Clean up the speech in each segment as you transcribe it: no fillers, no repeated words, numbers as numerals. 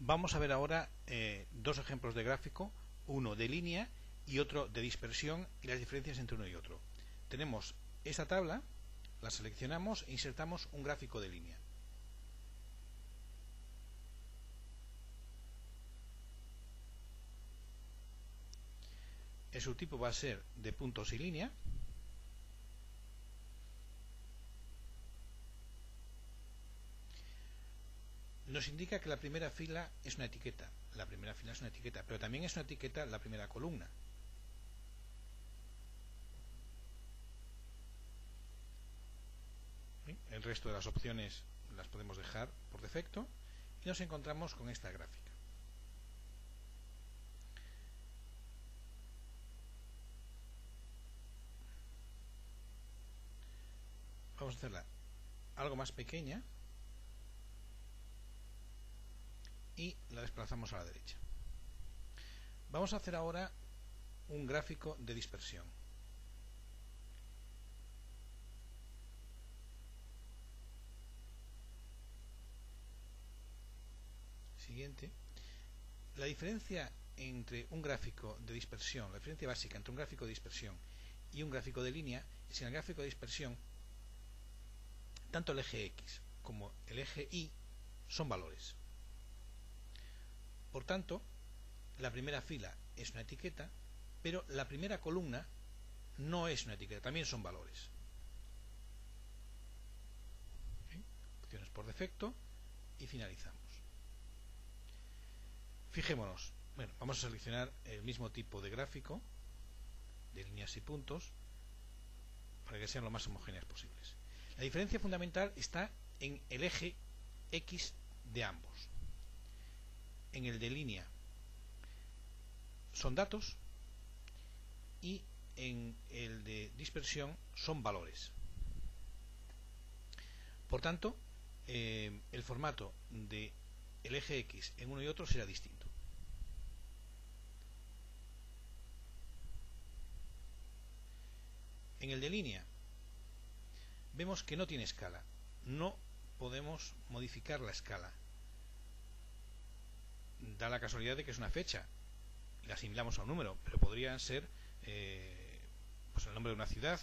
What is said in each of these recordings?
Vamos a ver ahora dos ejemplos de gráfico, uno de línea y otro de dispersión y las diferencias entre uno y otro. Tenemos esta tabla, la seleccionamos e insertamos un gráfico de línea. El subtipo va a ser de puntos y línea. Nos indica que la primera fila es una etiqueta. La primera fila es una etiqueta, pero también es una etiqueta la primera columna. El resto de las opciones las podemos dejar por defecto y nos encontramos con esta gráfica. Vamos a hacerla algo más pequeña y la desplazamos a la derecha. Vamos a hacer ahora un gráfico de dispersión. Siguiente. La diferencia entre un gráfico de dispersión, la diferencia básica entre un gráfico de dispersión y un gráfico de línea es que en el gráfico de dispersión tanto el eje X como el eje Y son valores. Por tanto, la primera fila es una etiqueta, pero la primera columna no es una etiqueta, también son valores. Opciones por defecto y finalizamos. Fijémonos, bueno, vamos a seleccionar el mismo tipo de gráfico de líneas y puntos para que sean lo más homogéneas posibles. La diferencia fundamental está en el eje X de ambos. En el de línea son datos y en el de dispersión son valores. Por tanto, el formato del eje X en uno y otro será distinto. En el de línea vemos que no tiene escala. No podemos modificar la escala. Da la casualidad de que es una fecha y la asimilamos a un número, pero podrían ser pues el nombre de una ciudad,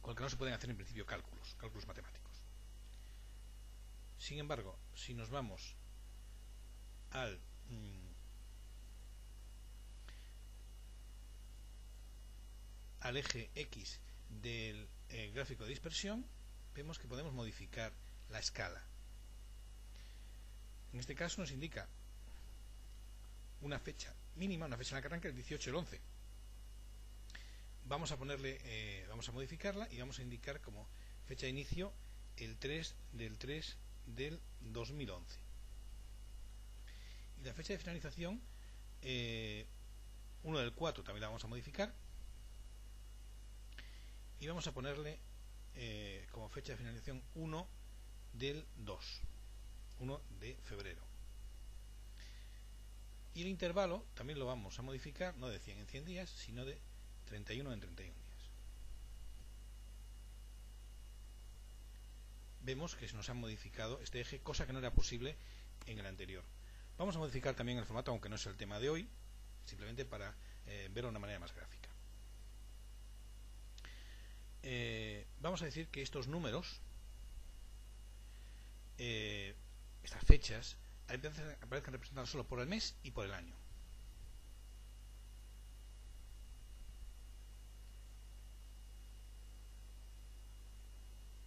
con el que no se pueden hacer en principio cálculos matemáticos. Sin embargo, si nos vamos al eje X del gráfico de dispersión, vemos que podemos modificar la escala. En este caso nos indica una fecha mínima, una fecha en la que arranca el 18 del 11. Vamos a ponerle, vamos a modificarla y vamos a indicar como fecha de inicio el 3 del 3 del 2011. Y la fecha de finalización 1 del 4 también la vamos a modificar. Y vamos a ponerle como fecha de finalización 1 del 2, 1 de febrero. Y el intervalo también lo vamos a modificar, no de 100 en 100 días, sino de 31 en 31 días. Vemos que se nos ha modificado este eje, cosa que no era posible en el anterior. Vamos a modificar también el formato, aunque no es el tema de hoy, simplemente para verlo de una manera más gráfica. Vamos a decir que estos números, estas fechas, aparezcan representadas solo por el mes y por el año.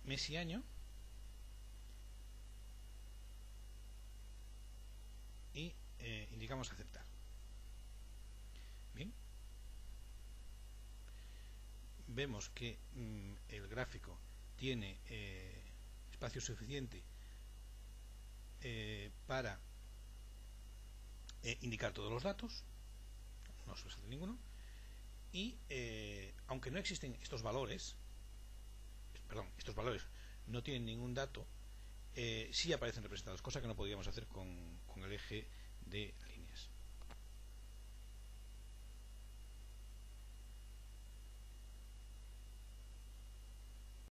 Mes y año. Y indicamos aceptar. Bien. Vemos que el gráfico tiene espacio suficiente para indicar todos los datos, no se salta ninguno, y aunque no existen estos valores no tienen ningún dato, sí aparecen representados, cosa que no podíamos hacer con el eje de